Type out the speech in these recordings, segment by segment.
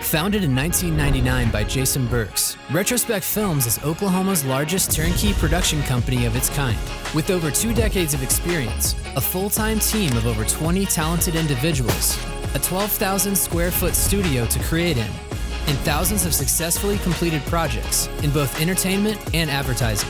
Founded in 1999 by Jason Burks, Retrospec Films is Oklahoma's largest turnkey production company of its kind. With over 2 decades of experience, a full-time team of over 20 talented individuals, a 12,000 square foot studio to create in, and thousands of successfully completed projects in both entertainment and advertising.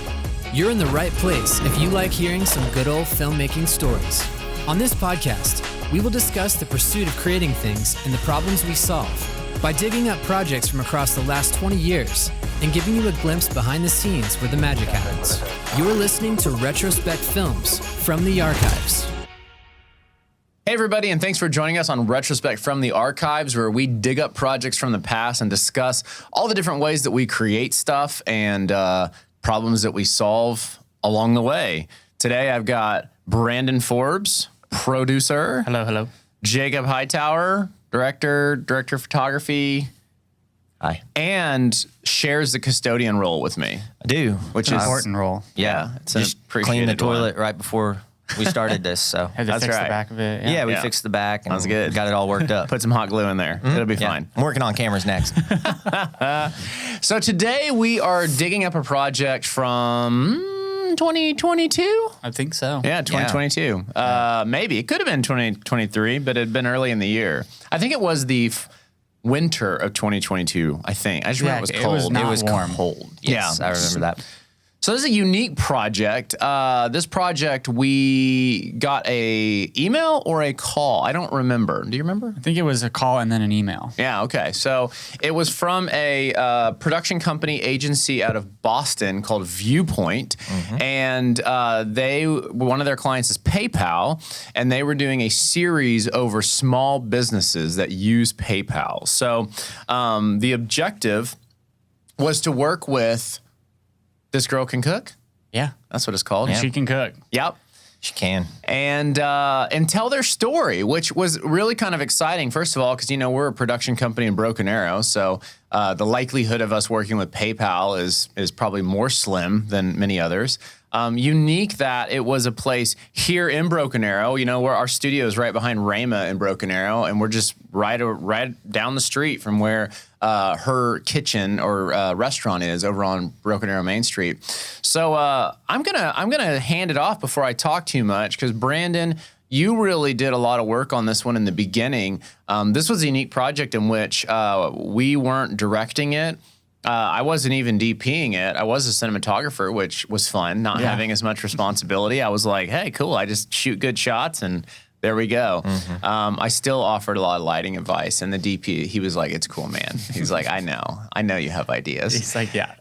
You're in the right place if you like hearing some good old filmmaking stories. On this podcast, we will discuss the pursuit of creating things and the problems we solve by digging up projects from across the last 20 years and giving you a glimpse behind the scenes where the magic happens. You're listening to Retrospec Films from the Archives. Hey everybody, and thanks for joining us on Retrospect from the Archives, where we dig up projects from the past and discuss all the different ways that we create stuff and problems that we solve along the way. Today I've got Brandon Forbes, producer. Hello. Jacob Hightower, director of photography. Hi. And shares the custodian role with me. I do. Which is is an important role. Yeah. It's an Just cleaned the appreciated toilet one. right before we started this. So Had to That's fix right. the back of it. yeah, we Yeah. fixed the back and That's good. got it all worked up. Put some hot glue in there. It'll be Yeah. fine. I'm working on cameras next. So today we are digging up a project from 2022? I think so. Yeah, 2022. Maybe. It could have been 2023, but it had been early in the year. I think it was the winter of 2022, I think. I just remember it was it cold. was not It was warm. cold. Yes, Yeah. I remember that. So this is a unique project. This project, we got a email or a call. I don't remember. Do you remember? I think it was a call and then an email. Yeah, okay. So it was from a production company agency out of Boston called Viewpoint. And one of their clients is PayPal, and they were doing a series over small businesses that use PayPal. So the objective was to work with This Girl Can Cook. Yeah. That's what it's called. She can cook. Yep. She can. And tell their story, which was really kind of exciting. First of all, because we're a production company in Broken Arrow, so the likelihood of us working with PayPal is probably more slim than many others. Unique that it was a place here in Broken Arrow. Where our studio is right behind Rama in Broken Arrow, and we're just right down the street from where her kitchen or restaurant is over on Broken Arrow Main Street. So I'm gonna hand it off before I talk too much, because Brandon, you really did a lot of work on this one in the beginning. This was a unique project in which we weren't directing it. I wasn't even DPing it. I was a cinematographer, which was fun, not having as much responsibility. I was like, hey, cool, I just shoot good shots and there we go. I still offered a lot of lighting advice, and the DP, he was like, it's cool, man. He's like, I know you have ideas. He's like, yeah,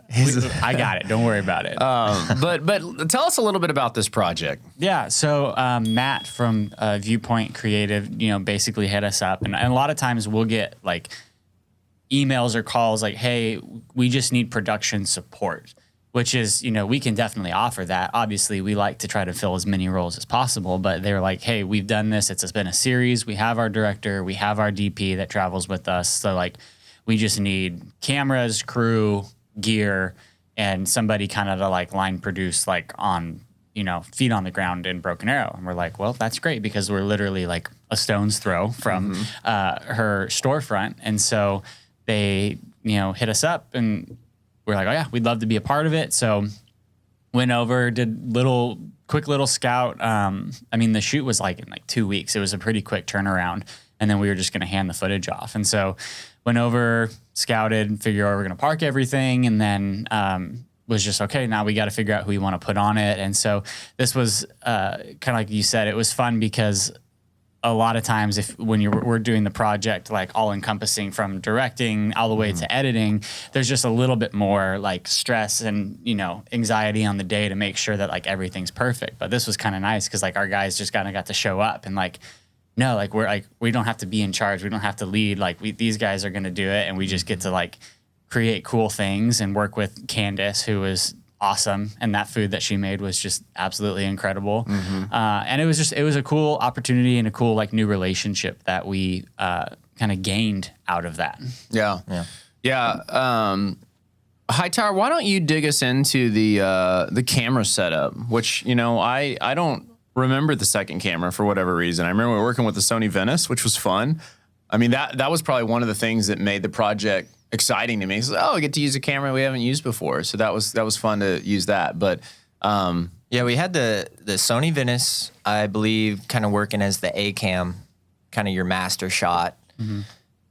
I got it. Don't worry about it. But tell us a little bit about this project. Yeah. So Matt from Viewpoint Creative, basically hit us up, and a lot of times we'll get like emails or calls like, hey, we just need production support, which is, we can definitely offer that. Obviously, we like to try to fill as many roles as possible, but they were like, hey, we've done this. It's been a series. We have our director. We have our DP that travels with us. So like, we just need cameras, crew, gear, and somebody kind of to like line produce like on, feet on the ground in Broken Arrow. And we're like, well, that's great, because we're literally like a stone's throw from her storefront. And so they, hit us up, and we're like, oh yeah, we'd love to be a part of it. So went over, did quick little scout. The shoot was like in like 2 weeks. It was a pretty quick turnaround. And then we were just going to hand the footage off. And so went over, scouted, figured out where we're going to park everything. And then was just, okay, now we got to figure out who we want to put on it. And so this was kind of like you said, it was fun because a lot of times when we're doing the project, like all encompassing from directing all the way to editing, there's just a little bit more like stress and, anxiety on the day to make sure that like everything's perfect. But this was kind of nice because like our guys just kind of got to show up and like, no, like we're like, we don't have to be in charge. We don't have to lead. Like these guys are going to do it. And we just get to like create cool things and work with Candace, who is awesome, and that food that she made was just absolutely incredible. And it was a cool opportunity and a cool like new relationship that we kind of gained out of that. Hightower, why don't you dig us into the camera setup, which I don't remember the second camera for whatever reason. I remember working with the Sony Venice, which was fun. I mean, that was probably one of the things that made the project exciting to me. So, I get to use a camera we haven't used before. So that was fun to use that. But Yeah, we had the Sony Venice, I believe, kind of working as the A cam, kind of your master shot.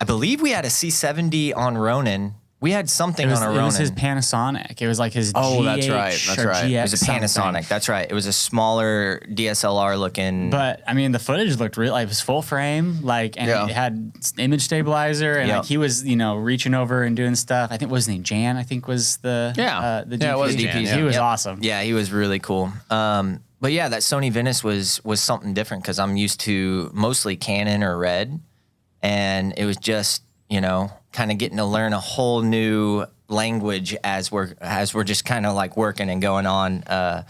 I believe we had a C70 on Ronin. We had something on a Ronin. It was his Panasonic. It was like his Oh, GH that's right. That's or right. GX It was a Panasonic. something. That's right. It was a smaller DSLR looking. But I mean, the footage looked real. Like, it was full frame, like, and Yeah. it had image stabilizer, and Yep. like he was, reaching over and doing stuff. I think wasn't he Jan? I think was the the DP. Yeah, it was Jan, yeah. He was Yep. awesome. Yeah, he was really cool. But yeah, that Sony Venice was something different because I'm used to mostly Canon or Red, and it was just kind of getting to learn a whole new language as we're just kind of like working and going on. I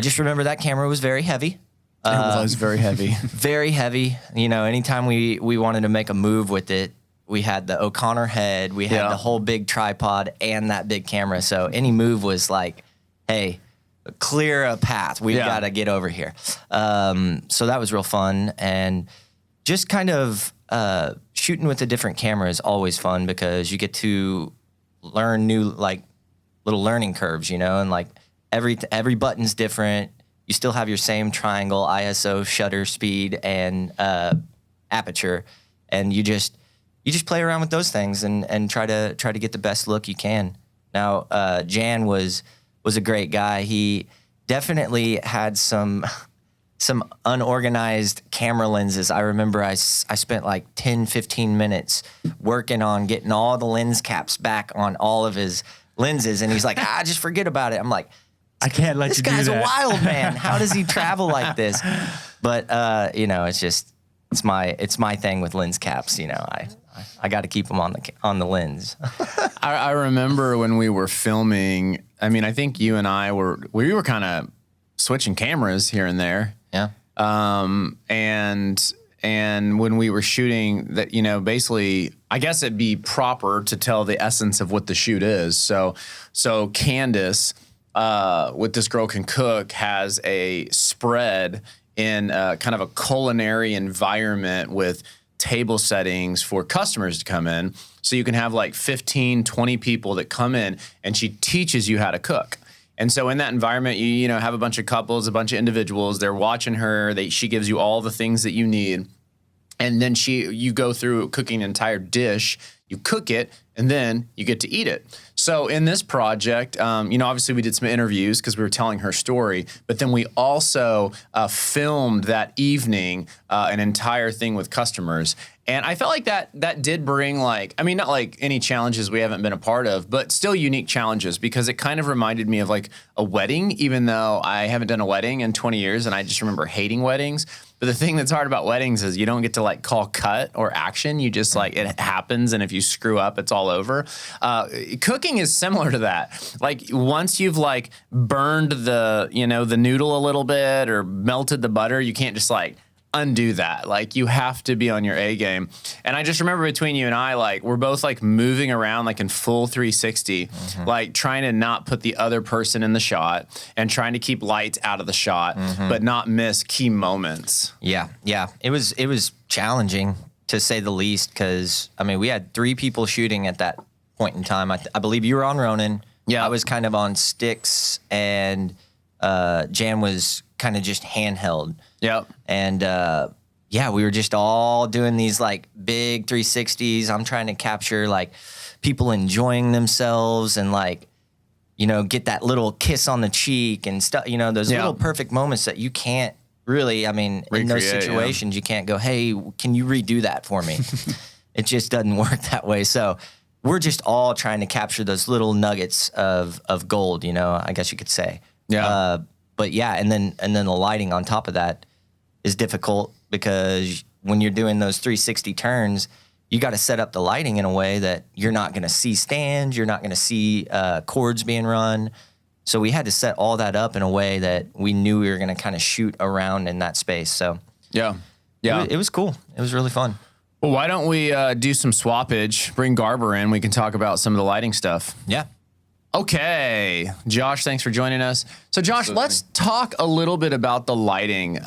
just remember that camera was very heavy. it was very heavy. Very heavy. Anytime we wanted to make a move with it, we had the O'Connor head, we had Yeah. the whole big tripod and that big camera. So any move was like, hey, clear a path. We've Yeah. got to get over here. So that was real fun. And just kind of shooting with a different camera is always fun because you get to learn new, like, little learning curves, and like every button's different. You still have your same triangle, ISO, shutter speed, and aperture, and you just play around with those things and try to get the best look you can. Now, Jan was a great guy. He definitely had some unorganized camera lenses. I remember I spent like 10, 15 minutes working on getting all the lens caps back on all of his lenses. And he's like, just forget about it. I'm like, I can't let this you do guy's a that. wild man. How does he travel like this? But, it's my thing with lens caps. I got to keep them on the lens. I remember when we were filming. I mean, I think you and I were kind of switching cameras here and there. Yeah. And when we were shooting that, basically, I guess it'd be proper to tell the essence of what the shoot is. So Candace, with This Girl Can Cook, has a spread in kind of a culinary environment with table settings for customers to come in. So you can have like 15, 20 people that come in, and she teaches you how to cook. And so in that environment, you have a bunch of couples, a bunch of individuals. They're watching her. She gives you all the things that you need, and then you go through cooking an entire dish. You cook it, and then you get to eat it. So in this project, obviously we did some interviews because we were telling her story, but then we also filmed that evening an entire thing with customers. And I felt like that did bring not like any challenges we haven't been a part of, but still unique challenges because it kind of reminded me of like a wedding, even though I haven't done a wedding in 20 years and I just remember hating weddings. But the thing that's hard about weddings is you don't get to like call cut or action. You just like, it happens. And if you screw up, it's all over. Cooking is similar to that. Like once you've like burned the noodle a little bit or melted the butter, you can't just like undo that. Like you have to be on your A game. And I just remember between you and I, like we're both like moving around like in full 360, like trying to not put the other person in the shot and trying to keep lights out of the shot, but not miss key moments. Yeah. It was challenging to say the least because, we had 3 people shooting at that point in time. I believe you were on Ronin. Yeah. I was kind of on sticks, and Jan was kind of just handheld. Yep. And we were just all doing these like big 360s. I'm trying to capture like people enjoying themselves and like, get that little kiss on the cheek and stuff, those little perfect moments that you can't really, in those situations, you can't go, hey, can you redo that for me? It just doesn't work that way. So we're just all trying to capture those little nuggets of gold, I guess you could say. Yeah. But yeah, and then the lighting on top of that is difficult because when you're doing those 360 turns, you got to set up the lighting in a way that you're not going to see stands, you're not going to see cords being run. So we had to set all that up in a way that we knew we were going to kind of shoot around in that space. So Yeah. it was cool. It was really fun. Well, why don't we do some swappage? Bring Garber in. We can talk about some of the lighting stuff. Yeah. Okay. Josh, thanks for joining us. So Josh, let's talk a little bit about the lighting.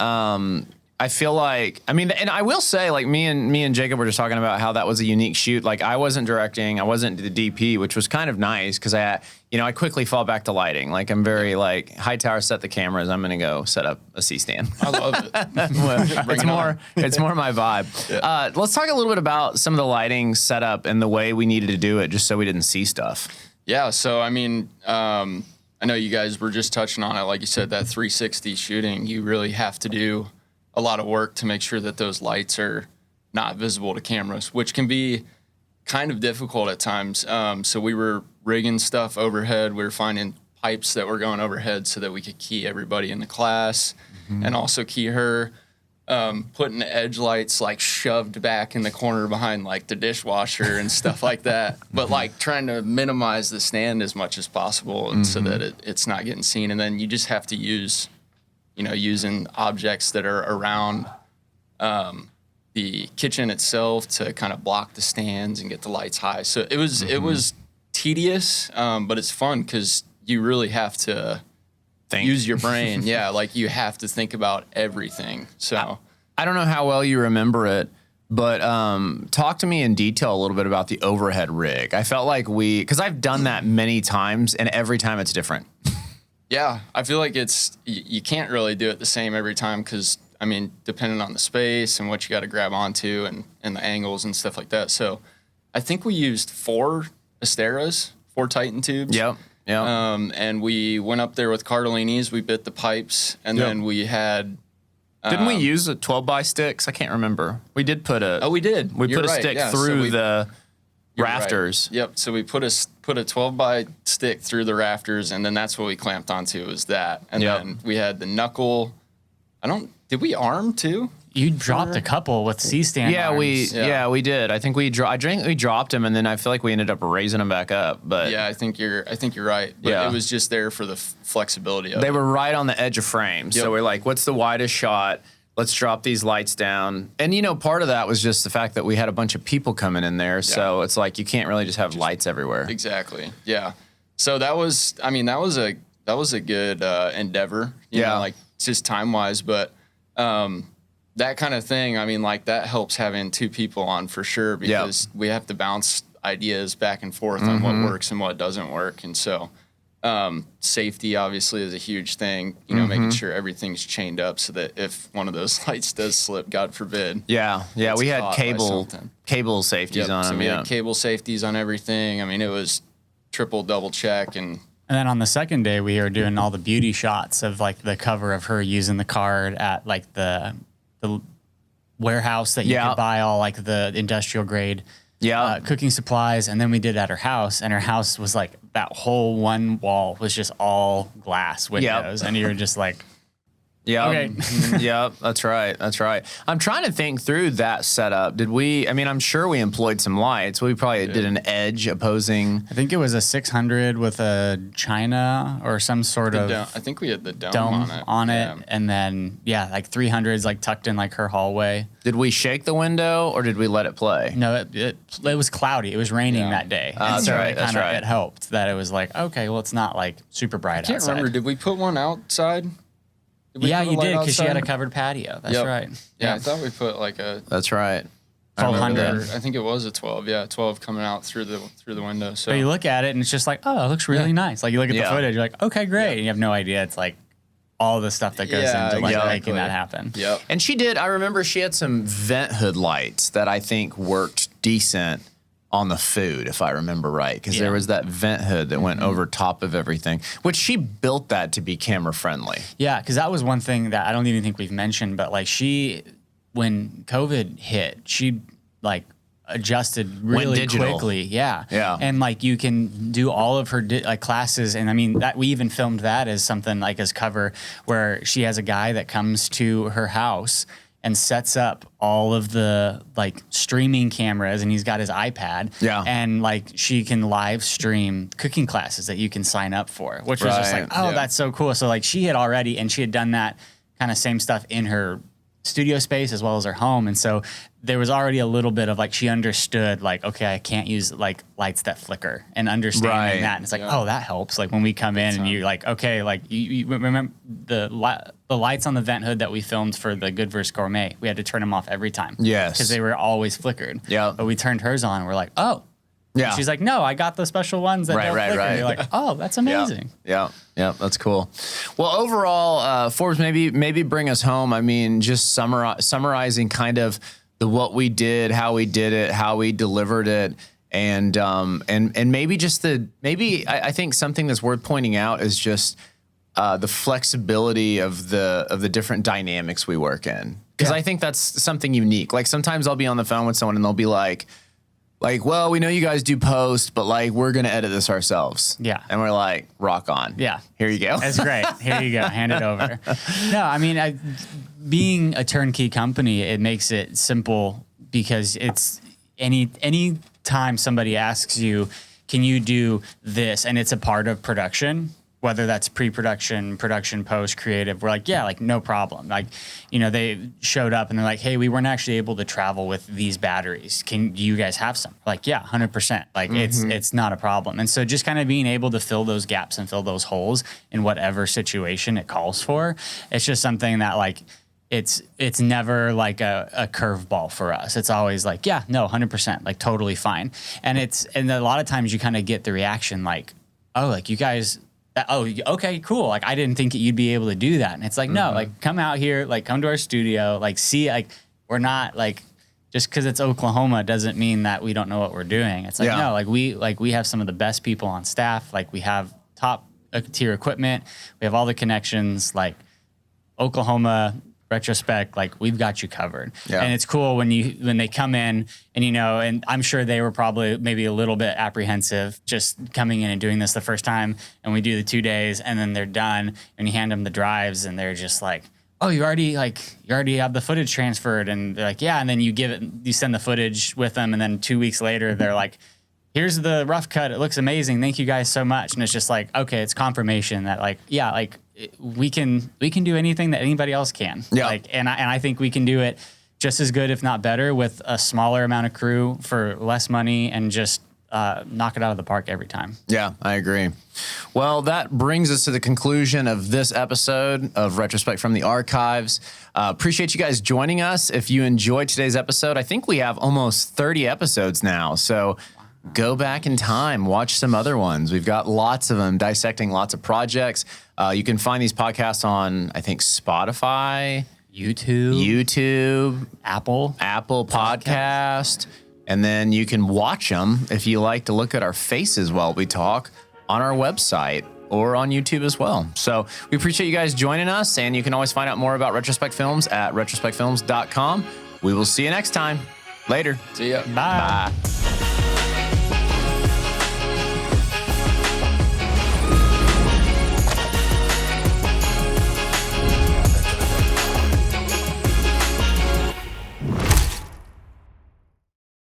I feel like, I mean, and I will say, like me and Jacob were just talking about how that was a unique shoot. Like I wasn't directing, I wasn't the DP, which was kind of nice because I quickly fall back to lighting. Like I'm very like Hightower set the cameras. I'm gonna go set up a C-stand. I love it. It's more my vibe. Yeah. Let's talk a little bit about some of the lighting setup and the way we needed to do it, just so we didn't see stuff. Yeah. So I mean, I know you guys were just touching on it. Like you said, that 360 shooting, you really have to do a lot of work to make sure that those lights are not visible to cameras, which can be kind of difficult at times. So we were rigging stuff overhead. We were finding pipes that were going overhead so that we could key everybody in the class and also key her. Putting edge lights like shoved back in the corner behind like the dishwasher and stuff like that. But like trying to minimize the stand as much as possible and so that it's not getting seen. And then you just have to use, using objects that are around the kitchen itself to kind of block the stands and get the lights high. So it was tedious, but it's fun because you really have to use your brain. Yeah, like you have to think about everything. So I don't know how well you remember it, but talk to me in detail a little bit about the overhead rig. I felt like because I've done that many times, and every time it's different. Yeah, I feel like you can't really do it the same every time because, I mean, depending on the space and what you got to grab onto and the angles and stuff like that. So I think we used 4 Asteras, 4 Titan tubes. Yep. Yeah. And we went up there with Cardellini's. We bit the pipes, and then we had. Didn't we use a 12 by sticks? I can't remember. We did put a. Oh, we did. We You're put a right. stick Yeah. through the You're rafters. Right. Yep. So we put a 12 by stick through the rafters, and then that's what we clamped onto was that. And then we had the knuckle. Did we arm too? You dropped a couple with C-stand Yeah, arms. we did. I think we dropped them, and then I feel like we ended up raising them back up. But Yeah, I think you're right. But Yeah. it was just there for the flexibility of they it. were right on the edge of frame. So Yep. we're like, what's the widest shot? Let's drop these lights down. And, part of that was just the fact that we had a bunch of people coming in there. So it's like you can't really just have lights everywhere. Exactly. Yeah. So that was a good endeavor. You know, like just time wise, but that kind of thing. I mean, like that helps having 2 people on for sure because we have to bounce ideas back and forth on what works and what doesn't work, and so. Safety obviously is a huge thing, making sure everything's chained up so that if one of those lights does slip, God forbid. Yeah. We had cable safeties on them. So we had cable safeties on everything. I mean, it was triple, double check. And then on the second day, we were doing all the beauty shots of like the cover of her using the card at like the warehouse that you could buy all like the industrial grade cooking supplies. And then we did at her house, and her house was like that whole one wall was just all glass windows. And you were just like, Yeah. Okay. Yeah, that's right. I'm trying to think through that setup. I'm sure we employed some lights. We probably did an edge opposing. I think it was a 600 with a China or some sort of I think we had the dome on it. Yeah. And then, like 300s like tucked in like her hallway. Did we shake the window or did we let it play? No, it was cloudy. It was raining that day. And that's so right, it that's kind of right. it helped that it was like, okay, well, it's not like super bright I can't outside. remember. Did we put one outside? Yeah, you did because she had a outside? covered patio. That's Yep. right. Yeah, I thought we put like a That's right. 1200. I think it was a 12. Yeah, 12 coming out through the window. So But you look at it and it's just like, oh, it looks really nice. Like you look at the footage, you're like, okay, great. And you have no idea. It's like all the stuff that goes into like exactly. making that happen. Yep. And I remember she had some vent hood lights that I think worked decent on the food, if I remember right, because there was that vent hood that went over top of everything, which she built that to be camera friendly. Yeah, because that was one thing that I don't even think we've mentioned, but like when COVID hit, she like adjusted really quickly. Yeah. And like you can do all of her like classes. And I mean, that we even filmed that as something like as cover where she has a guy that comes to her house and sets up all of the like streaming cameras, and he's got his iPad. Yeah. And like she can live stream cooking classes that you can sign up for, which was just like, oh, that's so cool. So like she had done that kind of same stuff in her studio space as well as her home. And so there was already a little bit of like, she understood like, okay, I can't use like lights that flicker and understanding that. And it's like, oh, that helps. Like when we come in and you're like, okay, like you remember the lights on the vent hood that we filmed for the Good vs. Gourmet, we had to turn them off every time. Yes. Because they were always flickered. Yeah. But we turned hers on and we're like, oh. Yeah. And she's like, no, I got the special ones that don't flicker. Right. You're like, oh, that's amazing. Yeah, that's cool. Well, overall, Forbes, maybe bring us home. I mean, just summarizing kind of what we did, how we did it, how we delivered it, and maybe just I think something that's worth pointing out is just the flexibility of the different dynamics we work in, because I think that's something unique. Like sometimes I'll be on the phone with someone and they'll be like, well, we know you guys do post, but like we're gonna edit this ourselves. Yeah. And we're like, rock on. Yeah. Here you go. That's great. Here you go. Hand it over. No, I mean, being a turnkey company, it makes it simple because it's any time somebody asks you, can you do this? And it's a part of production, whether that's pre-production, production, post, creative, we're like, yeah, like no problem. Like, you know, they showed up and they're like, hey, we weren't actually able to travel with these batteries. Do you guys have some? Like, yeah, 100%. Like it's not a problem. And so just kind of being able to fill those gaps and fill those holes in whatever situation it calls for, it's just something that like, it's never like a curveball for us. It's always like, yeah, no, 100%, like totally fine. And a lot of times you kind of get the reaction like, oh, like you guys, oh, okay, cool. Like, I didn't think you'd be able to do that. And it's like, no, like, come out here, like, come to our studio, like, see, like, we're not, like, just because it's Oklahoma doesn't mean that we don't know what we're doing. It's like, no, like, we have some of the best people on staff. Like, we have top tier equipment. We have all the connections. Like, Oklahoma, Retrospec, like we've got you covered. Yeah. And it's cool when they come in and, you know, and I'm sure they were probably maybe a little bit apprehensive just coming in and doing this the first time, and we do the 2 days and then they're done and you hand them the drives and they're just like, oh, you already have the footage transferred, and they're like, yeah, and then you send the footage with them, and then 2 weeks later they're like, here's the rough cut, it looks amazing, thank you guys so much. And it's just like, okay, it's confirmation that like, yeah, like we can do anything that anybody else can. Yeah. Like, and I think we can do it just as good, if not better, with a smaller amount of crew for less money and just knock it out of the park every time. Yeah, I agree. Well, that brings us to the conclusion of this episode of Retrospect from the Archives. Appreciate you guys joining us. If you enjoyed today's episode, I think we have almost 30 episodes now. So go back in time, watch some other ones. We've got lots of them, dissecting lots of projects. You can find these podcasts on, I think, Spotify, YouTube, Apple Podcast. And then you can watch them if you like to look at our faces while we talk on our website or on YouTube as well. So we appreciate you guys joining us, and you can always find out more about Retrospec Films at retrospecfilms.com. We will see you next time. Later. See ya. Bye. Bye.